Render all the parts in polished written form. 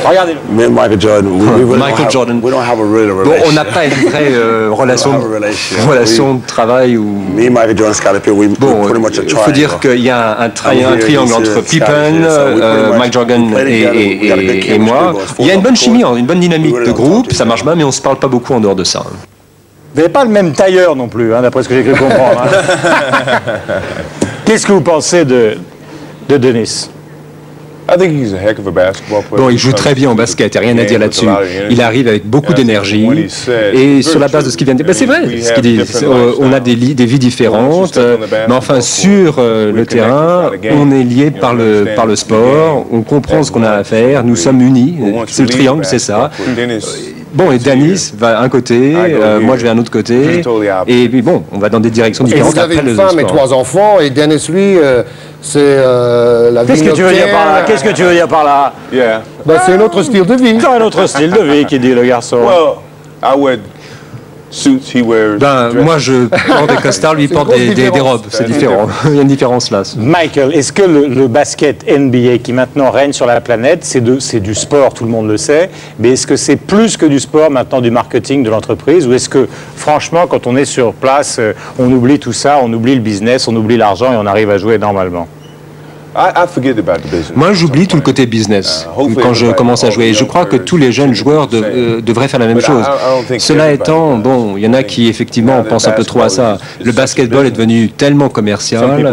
Regardez-le. Me and Michael Jordan, Michael Jordan. We don't have a real Bon, relationship. on n'a pas une vraie relation de travail ou... Me and Michael Jordan, Scottie Pippen, we Bon, pretty much a il faut dire qu'il y a un triangle entre Pippen, Mike Jordan et moi. Il y a une bonne chimie, une bonne dynamique de groupe, ça marche bien, mais on ne se parle pas beaucoup en dehors de ça. Vous n'avez pas le même tailleur non plus, hein, d'après ce que j'ai cru comprendre. Hein. Qu'est-ce que vous pensez de Dennis? Bon, il joue très bien au basket, il n'y a rien à dire là-dessus. Il arrive avec beaucoup d'énergie et sur la base de ce qu'il vient de dire, ben c'est vrai, ce qu'il dit, on a des vies différentes, mais enfin sur le terrain, on est liés par le sport, on comprend ce qu'on a à faire, nous sommes unis, c'est le triangle, c'est ça. Bon, et Dennis va un côté, moi je vais un autre côté, et puis bon, on va dans des directions différentes. Et vous avez une femme et 3 enfants, et Dennis, lui, c'est la vie Qu'est-ce que tu veux dire par là? Qu'est-ce que tu veux dire par là? Ben, c'est un autre style de vie. C'est un autre style de vie, qui dit le garçon. Ben, moi je porte des costards, lui il porte des robes, c'est différent. Il y a une différence là. Michael, est-ce que le basket NBA qui maintenant règne sur la planète, c'est du sport, tout le monde le sait, mais est-ce que c'est plus que du sport maintenant, du marketing de l'entreprise, ou est-ce que franchement quand on est sur place, on oublie tout ça, on oublie le business, on oublie l'argent et on arrive à jouer normalement? Moi, j'oublie tout le côté business quand je commence à jouer. Je crois que tous les jeunes joueurs devraient faire la même chose. Cela étant, bon, il y en a qui, effectivement, pensent un peu trop à ça. Le basketball est devenu tellement commercial.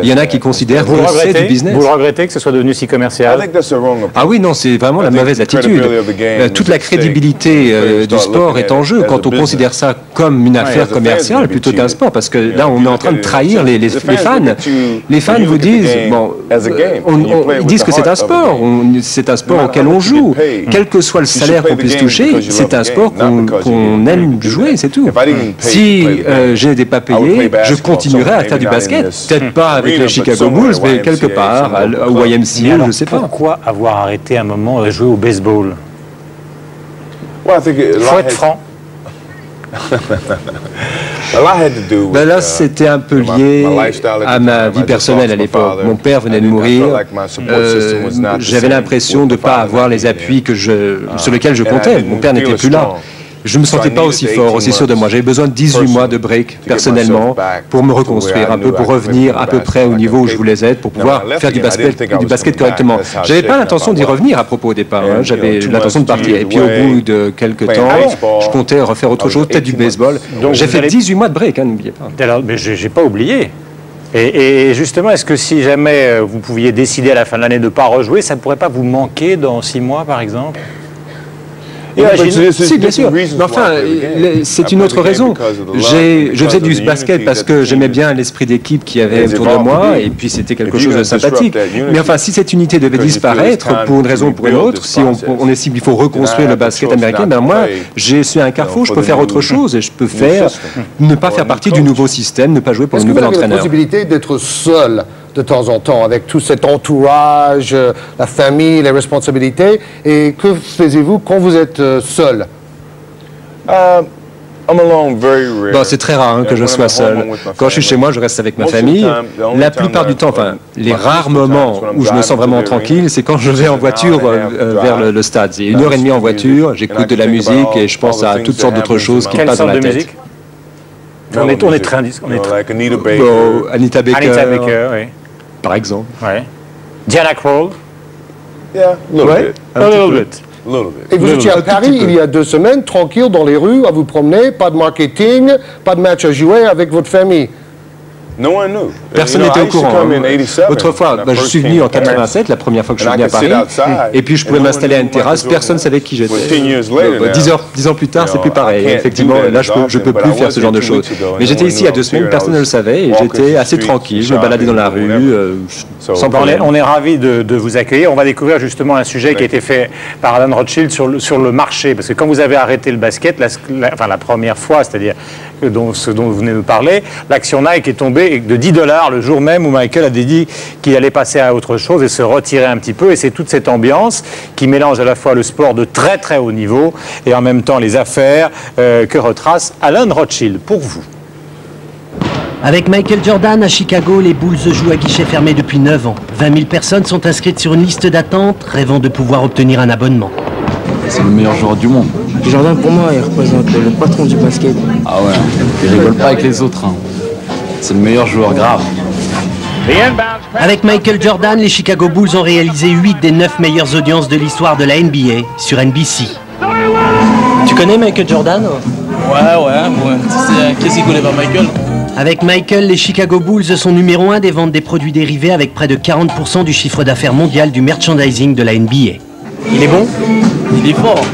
Il y en a qui considèrent que c'est du business. Vous le regrettez que ce soit devenu si commercial? Ah oui, non, c'est vraiment la mauvaise attitude. Toute la crédibilité du sport est en jeu quand on considère ça comme une affaire commerciale plutôt qu'un sport. Parce que là, on est en train de trahir les fans. Les fans vous disent, bon, ils disent que c'est un sport, c'est un sport auquel on joue. Quel que soit le salaire qu'on puisse toucher, c'est un sport qu'on aime jouer, c'est tout. Si je n'étais pas payé, je continuerais à faire du basket. Peut-être pas avec les Chicago Bulls, mais quelque part, au YMCA, je ne sais pas. Pourquoi avoir arrêté un moment de jouer au baseball? Faut être franc. Ben là, c'était un peu lié à ma vie personnelle à l'époque. Mon père venait de mourir. J'avais l'impression de ne pas avoir les appuis sur lesquels je comptais. Mon père n'était plus là. Je ne me sentais pas aussi fort, aussi sûr de moi. J'avais besoin de 18 mois de break, personnellement, pour me reconstruire un peu, pour revenir à peu près au niveau où je voulais être, pour pouvoir faire du basket correctement. Je n'avais pas l'intention d'y revenir à propos au départ. Hein. J'avais l'intention de partir. Et puis au bout de quelques temps, je comptais refaire autre chose, peut-être du baseball. J'ai fait 18 mois de break, hein, n'oubliez pas. Alors, mais je n'ai pas oublié. Et justement, est-ce que si jamais vous pouviez décider à la fin de l'année de ne pas rejouer, ça ne pourrait pas vous manquer dans 6 mois, par exemple? Si, bien sûr. Mais enfin, c'est une autre raison. Je faisais du basket parce que j'aimais bien l'esprit d'équipe qu'il y avait autour de moi, et puis c'était quelque chose de sympathique. Mais enfin, si cette unité devait disparaître pour une raison ou pour une autre, si on estime qu'il faut reconstruire le basket américain, ben moi, je suis à un carrefour, je peux faire autre chose, et je peux ne pas faire partie du nouveau système, ne pas jouer pour le nouvel entraîneur. Est-ce que vous avez la possibilité d'être seul de temps en temps, avec tout cet entourage, la famille, les responsabilités, et que faisiez-vous quand vous êtes seul? Bon, c'est très rare que je sois seul. Quand je suis chez moi, je reste avec ma famille. La plupart du temps, enfin, les rares moments où je me sens vraiment tranquille, c'est quand je vais en voiture vers le stade. C'est 1h30 en voiture, j'écoute de la musique et je pense à toutes sortes d'autres choses qui passent dans la tête. On est très Anita Baker, oui. Par exemple. Ouais. Diana Krall. A little bit. Et vous étiez à Paris il y a 2 semaines, tranquille dans les rues, à vous promener, pas de marketing, pas de match à jouer avec votre famille. Personne n'était au courant. Autrefois, je suis venu en 87, la première fois que je suis venu à Paris, et puis je pouvais m'installer à une terrasse, personne ne savait qui j'étais. 10 ans plus tard, c'est plus pareil. Effectivement, là, je peux plus faire ce genre de choses. Mais j'étais ici il y a 2 semaines, personne ne le savait, et j'étais assez tranquille, je me baladais dans la rue, sans problème. On est ravis de vous accueillir. On va découvrir justement un sujet qui a été fait par Alan Rothschild sur le marché, parce que quand vous avez arrêté le basket, la première fois, c'est-à-dire ce dont vous venez de parler, l'action Nike est tombée de $10 le jour même où Michael a dit qu'il allait passer à autre chose et se retirer un petit peu. Et c'est toute cette ambiance qui mélange à la fois le sport de très très haut niveau et en même temps les affaires que retrace Alan Rothschild. Pour vous. Avec Michael Jordan à Chicago, les Bulls jouent à guichet fermé depuis 9 ans. 20 000 personnes sont inscrites sur une liste d'attente, rêvant de pouvoir obtenir un abonnement. C'est le meilleur joueur du monde. Jordan, pour moi, il représente le patron du basket. Ah ouais, il rigole pas avec les autres. Hein. C'est le meilleur joueur grave. Avec Michael Jordan, les Chicago Bulls ont réalisé 8 des 9 meilleures audiences de l'histoire de la NBA sur NBC. Tu connais Michael Jordan? Ouais. Qu'est-ce qu'il connaît pas Michael? Avec Michael, les Chicago Bulls sont numéro 1 des ventes des produits dérivés avec près de 40% du chiffre d'affaires mondial du merchandising de la NBA. Il est bon? Il est fort.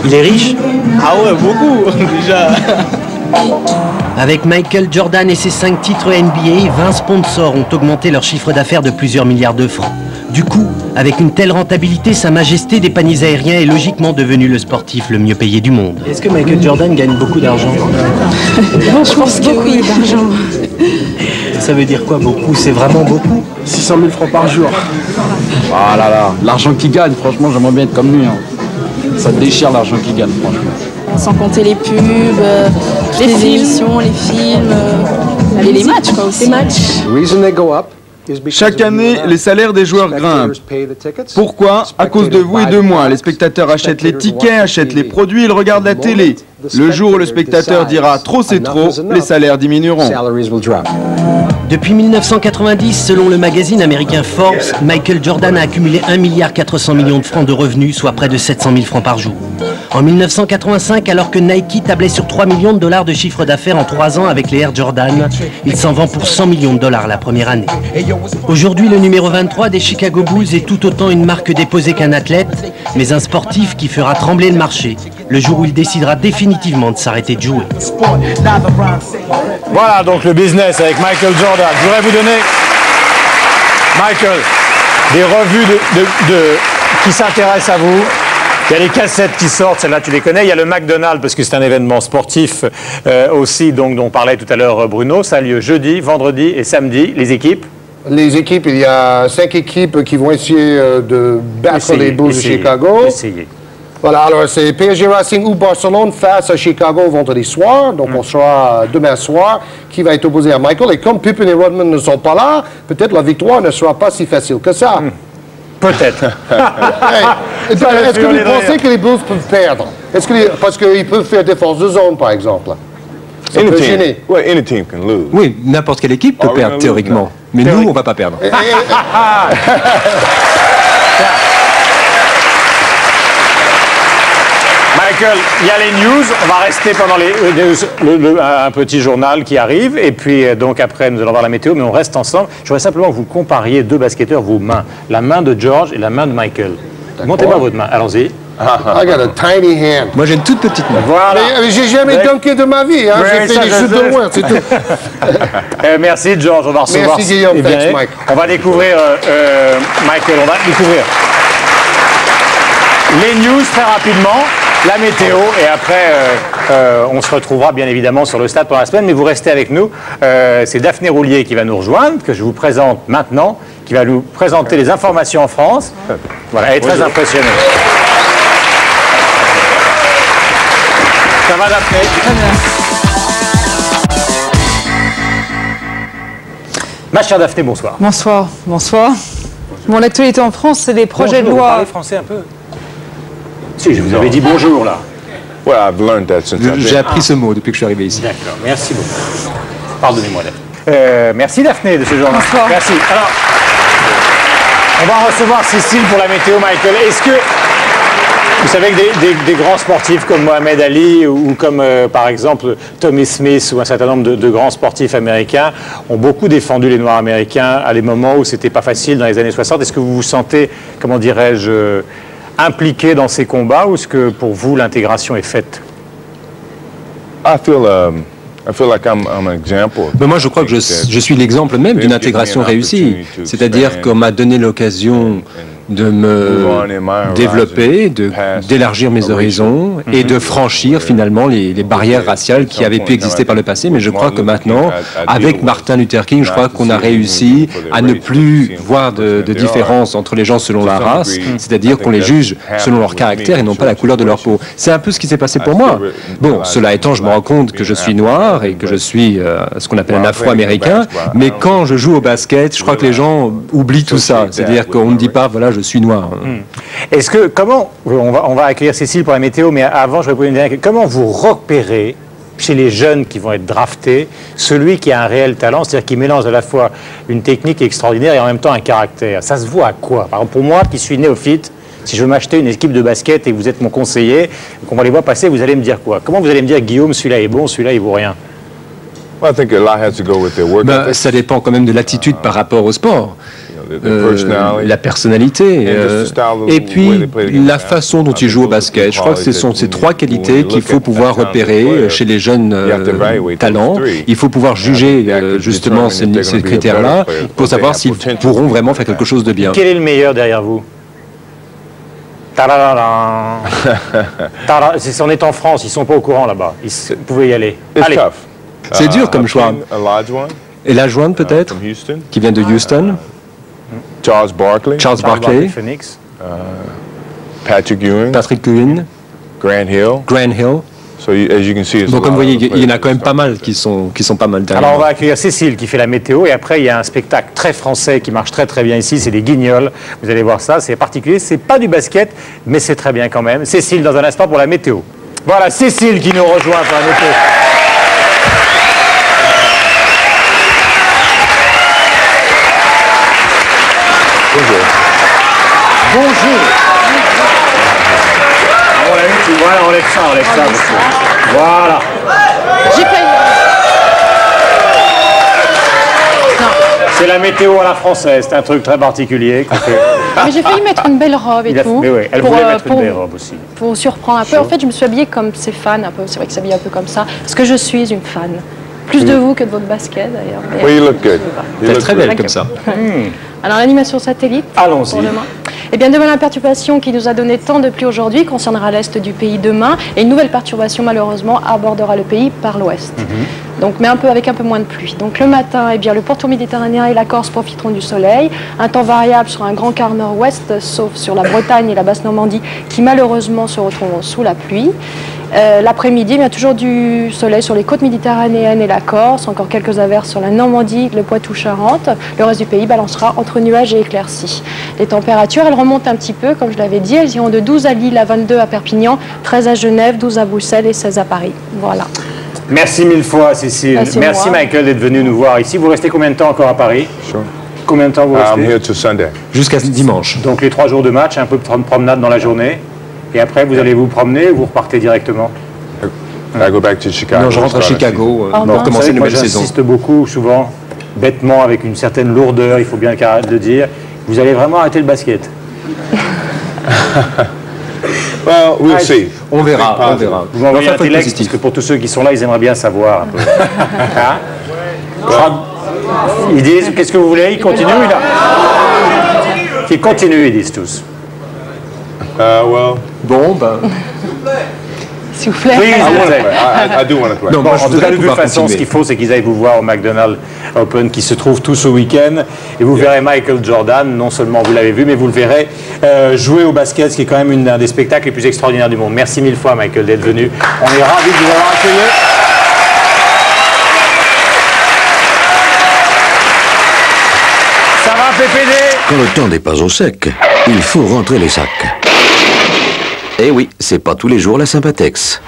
Il est riche? Ah ouais, beaucoup, déjà. Avec Michael Jordan et ses 5 titres NBA, 20 sponsors ont augmenté leur chiffre d'affaires de plusieurs milliards de francs. Du coup, avec une telle rentabilité, Sa Majesté des paniers aériens est logiquement devenu le sportif le mieux payé du monde. Est-ce que Michael Jordan gagne beaucoup d'argent? Je pense que oui, d'argent. Ça veut dire quoi beaucoup? C'est vraiment beaucoup? 600 000 francs par jour. Ah là là, l'argent qu'il gagne, franchement, j'aimerais bien être comme lui. Hein. Ça déchire l'argent qu'il gagne, franchement. Sans compter les pubs, les émissions, les films, et les matchs quoi aussi. Les matchs. Chaque année, les salaires des joueurs grimpent. Pourquoi? À cause de vous et de moi. Les spectateurs achètent les tickets, achètent les produits, ils regardent la télé. Le jour où le spectateur dira « trop c'est trop », les salaires diminueront. Depuis 1990, selon le magazine américain Forbes, Michael Jordan a accumulé 1,4 milliard de francs de revenus, soit près de 700 000 francs par jour. En 1985, alors que Nike tablait sur 3 millions de dollars de chiffre d'affaires en 3 ans avec les Air Jordan, il s'en vend pour 100 millions de dollars la première année. Aujourd'hui, le numéro 23 des Chicago Bulls est tout autant une marque déposée qu'un athlète, mais un sportif qui fera trembler le marché le jour où il décidera définitivement de s'arrêter de jouer. Voilà donc le business avec Michael Jordan. Je voudrais vous donner, Michael, des revues qui s'intéressent à vous. Il y a les cassettes qui sortent, celles-là tu les connais. Il y a le McDonald's parce que c'est un événement sportif aussi, donc, dont parlait tout à l'heure Bruno. Ça a lieu jeudi, vendredi et samedi. Les équipes? Les équipes, il y a 5 équipes qui vont essayer de battre les Bulls de Chicago. Voilà, alors c'est PSG Racing ou Barcelone face à Chicago vendredi soir. Donc on sera demain soir qui va être opposé à Michael. Et comme Pippen et Rodman ne sont pas là, peut-être la victoire ne sera pas si facile que ça. Peut-être. Est-ce que vous pensez que les Bulls peuvent perdre? Parce qu'ils peuvent faire défense de zone, par exemple. Ça peut gêner. Oui, n'importe quelle équipe peut perdre, théoriquement. Mais nous, on ne va pas perdre. Michael, il y a les news. On va rester pendant un petit journal qui arrive. Et puis, donc, après, nous allons voir la météo. Mais on reste ensemble. Je voudrais simplement que vous compariez deux basketteurs, vos mains. La main de George et la main de Michael. Montrez-moi votre main. Allons-y. I got a tiny hand. Moi, j'ai une toute petite main. Voilà. Mais j'ai jamais dunké de ma vie. Hein. J'ai fait des chutes de loin, c'est tout. Merci, George. On va recevoir... Merci, Guillaume. Thanks, Mike. On va découvrir... Michael, on va découvrir les news très rapidement. La météo, et après, on se retrouvera bien évidemment sur le stade pour la semaine, mais vous restez avec nous. C'est Daphné Roulier qui va nous rejoindre, que je vous présente maintenant, qui va nous présenter les informations en France. Voilà, elle est très impressionnée. Ça va, Daphné? Très bien. Ma chère Daphné, bonsoir. Bonsoir, bonsoir. Bon, l'actualité en France, c'est des projets de loi... Vous parlez français un peu? Si, je vous avais dit bonjour, là. J'ai appris ce mot depuis que je suis arrivé ici. D'accord, merci beaucoup. Pardonnez-moi, Daphné. Merci, Daphné, de ce journal. Bonsoir. Merci. Alors, on va recevoir Cécile pour la météo, Michael. Est-ce que... Vous savez que des grands sportifs comme Mohamed Ali ou comme, par exemple, Tommy Smith ou un certain nombre de grands sportifs américains ont beaucoup défendu les Noirs américains à des moments où c'était pas facile dans les années 60. Est-ce que vous vous sentez, comment dirais-je... impliqué dans ces combats ou est-ce que pour vous l'intégration est faite? Moi je crois que je suis l'exemple même d'une intégration réussie. C'est-à-dire qu'on m'a donné l'occasion de me développer, d'élargir mes horizons et de franchir finalement les barrières raciales qui avaient pu exister par le passé. Mais je crois que maintenant, avec Martin Luther King, je crois qu'on a réussi à ne plus voir de différence entre les gens selon la race, c'est-à-dire qu'on les juge selon leur caractère et non pas la couleur de leur peau. C'est un peu ce qui s'est passé pour moi. Bon, cela étant, je me rends compte que je suis noir et que je suis ce qu'on appelle un afro-américain, mais quand je joue au basket, je crois que les gens oublient tout ça. C'est-à-dire qu'on ne dit pas, voilà, je suis noir. Est-ce que, on va accueillir Cécile pour la météo, mais avant, je vais poser une dernière question. Comment vous repérez, chez les jeunes qui vont être draftés, celui qui a un réel talent, c'est-à-dire qui mélange à la fois une technique extraordinaire et en même temps un caractère? Ça se voit à quoi? Par exemple, pour moi, qui suis néophyte, si je veux m'acheter une équipe de basket et que vous êtes mon conseiller, qu'on va les voir passer, vous allez me dire quoi? Comment vous allez me dire, Guillaume, celui-là est bon, celui-là, il vaut rien? Ça dépend quand même de l'attitude par rapport au sport. La personnalité et puis la façon dont ils jouent au basket. Je crois que ce sont ces trois qualités qu'il faut pouvoir repérer chez les jeunes talents. Il faut pouvoir juger justement ces critères-là pour savoir s'ils pourront vraiment faire quelque chose de bien. Quel est le meilleur derrière vous? On est en France, ils ne sont pas au courant là-bas. Vous pouvez y aller. Allez. C'est dur comme choix. Et la jointe peut-être, qui vient de Houston. Charles Barkley, Phoenix, Patrick Ewing, Grant Hill. Donc comme vous voyez, il y en a quand même pas mal qui sont pas mal derrière. Alors on va accueillir Cécile qui fait la météo et après il y a un spectacle très français qui marche très très bien ici, c'est les Guignols. Vous allez voir ça, c'est particulier, c'est pas du basket, mais c'est très bien quand même. Cécile dans un instant pour la météo. Voilà, Cécile qui nous rejoint pour la météo. Bonjour. Voilà, on lève ça, monsieur. Voilà. J'ai pas C'est la météo à la française, c'est un truc très particulier qu'on fait. Mais j'ai failli mettre une belle robe et tout. Mais oui, elle voulait mettre une belle robe aussi. Pour surprendre un peu. En fait, je me suis habillée comme ses fans un peu. C'est vrai que s'habiller un peu comme ça. Parce que je suis une fan. Plus de vous que de votre basket d'ailleurs. Oui, you look good. Vous êtes très belle comme ça. Alors l'animation satellite. Allons-y. Eh bien, demain, la perturbation qui nous a donné tant de pluie aujourd'hui concernera l'est du pays demain. Et une nouvelle perturbation, malheureusement, abordera le pays par l'ouest. Donc, mais avec un peu moins de pluie. Donc, le matin, eh bien, le pourtour méditerranéen et la Corse profiteront du soleil. Un temps variable sur un grand quart nord-ouest, sauf sur la Bretagne et la Basse-Normandie, qui malheureusement se retrouveront sous la pluie. L'après-midi, il y a toujours du soleil sur les côtes méditerranéennes et la Corse, encore quelques averses sur la Normandie, le Poitou-Charentes. Le reste du pays balancera entre nuages et éclaircies. Les températures, elles remontent un petit peu, comme je l'avais dit. Elles iront de 12 à Lille, à 22 à Perpignan, 13 à Genève, 12 à Bruxelles et 16 à Paris. Voilà. Merci mille fois, Cécile. Merci Michael d'être venu nous voir ici. Vous restez combien de temps encore à Paris? Combien de temps vous restez? Jusqu'à dimanche. Donc les 3 jours de match, un peu de promenade dans la journée. Et après, vous allez vous promener ou vous repartez directement? Non, je rentre à Chicago pour recommencer une nouvelle saison. J'insiste beaucoup, souvent, bêtement, avec une certaine lourdeur, il faut bien le dire. Vous allez vraiment arrêter le basket? Well, we'll see. On verra. Vous m'envoyez un téléx, parce que pour tous ceux qui sont là, ils aimeraient bien savoir un peu. Ils disent, qu'est-ce que vous voulez? Ils continuent, là? Ils continuent, ils disent tous. Bon, ben... S'il vous plaît. I do want to play. Non, en tout cas, de toute façon, ce qu'il faut, c'est qu'ils aillent vous voir au McDonald's Open qui se trouve tout ce week-end. Et vous verrez Michael Jordan, non seulement vous l'avez vu, mais vous le verrez jouer au basket, ce qui est quand même un des spectacles les plus extraordinaires du monde. Merci mille fois, Michael, d'être venu. On est ravis de vous avoir accueilli. Ça va, PPD? Quand le temps n'est pas au sec, il faut rentrer les sacs. Eh oui, c'est pas tous les jours la Sympatex.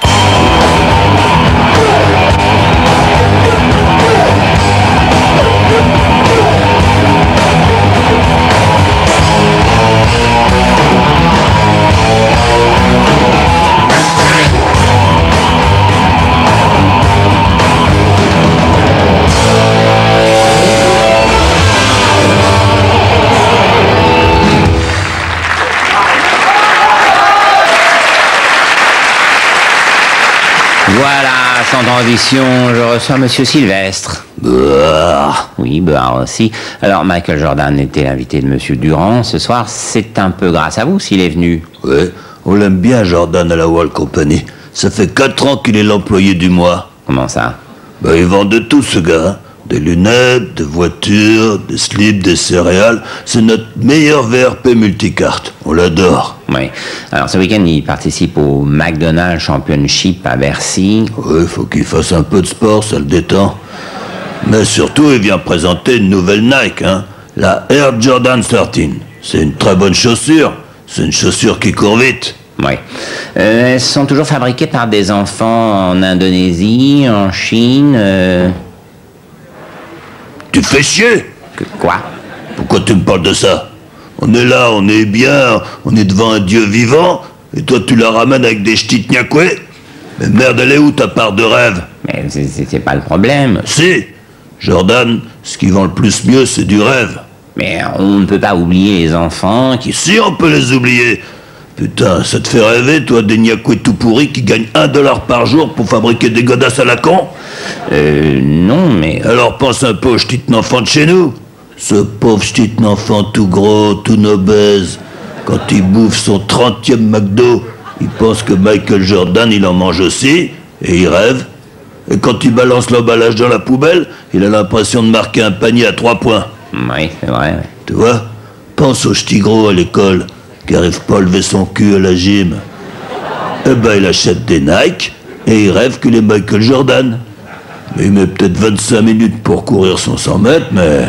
Voilà, sans transition, je reçois Monsieur Sylvestre. Oui, aussi. Alors, Michael Jordan était l'invité de Monsieur Durand ce soir. C'est un peu grâce à vous s'il est venu. Oui, on l'aime bien, Jordan, à la Wall Company. Ça fait 4 ans qu'il est l'employé du mois. Comment ça? Il vend de tout, ce gars. Hein. Des lunettes, des voitures, des slips, des céréales. C'est notre meilleur VRP multicarte. On l'adore. Oui. Alors, ce week-end, il participe au McDonald's Championship à Bercy. Oui, faut qu'il fasse un peu de sport, ça le détend. Mais surtout, il vient présenter une nouvelle Nike, hein. La Air Jordan 13. C'est une très bonne chaussure. C'est une chaussure qui court vite. Oui. Elles sont toujours fabriquées par des enfants en Indonésie, en Chine. Tu fais chier? Quoi? Pourquoi tu me parles de ça? On est là, on est bien, on est devant un dieu vivant, et toi tu la ramènes avec des ch'tis nyakoué? Mais merde, elle est où ta part de rêve? Mais c'est pas le problème. Si! Jordan, ce qui vend le plus mieux, c'est du rêve. Mais on ne peut pas oublier les enfants qui... Si, on peut les oublier. Putain, ça te fait rêver, toi, des nyakoués tout pourris qui gagnent $1 par jour pour fabriquer des godasses à la con? Non, mais... Alors pense un peu au ch'tit enfant de chez nous. Ce pauvre ch'tit enfant tout gros, tout obèse, quand il bouffe son 30e McDo, il pense que Michael Jordan, il en mange aussi, et il rêve. Et quand il balance l'emballage dans la poubelle, il a l'impression de marquer un panier à 3 points. Oui, c'est vrai. Tu vois? Pense au ch'ti gros à l'école, qui arrive pas à lever son cul à la gym. Eh ben, il achète des Nike, et il rêve qu'il est Michael Jordan. Mais il met peut-être 25 minutes pour courir son 100 mètres, mais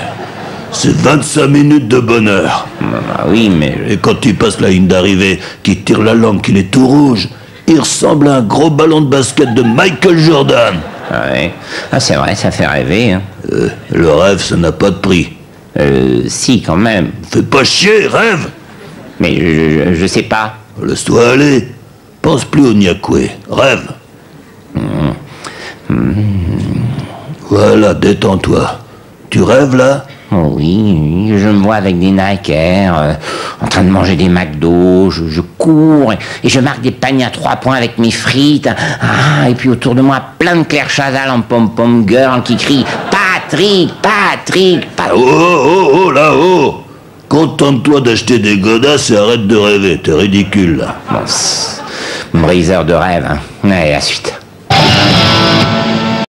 c'est 25 minutes de bonheur. Oui, mais... Et quand il passe la ligne d'arrivée, qu'il tire la langue, qu'il est tout rouge, il ressemble à un gros ballon de basket de Michael Jordan. Oui. Ah, c'est vrai, ça fait rêver. Hein. Le rêve, ça n'a pas de prix. Si, quand même. Fais pas chier, rêve. Mais je sais pas. Laisse-toi aller. Pense plus au nyakoué. Rêve. Voilà, détends-toi. Tu rêves, là? Oh oui, je me vois avec des Nike Air, en train de manger des McDo, je cours, et je marque des paniers à 3 points avec mes frites. Ah, et puis autour de moi, plein de Claire Chazal en pom-pom girl qui crient « Patrick, Patrick, Patrick !» Oh, là-haut! Contente-toi d'acheter des godasses et arrête de rêver, t'es ridicule, là. Bon, briseur de rêve, hein. Allez, la suite.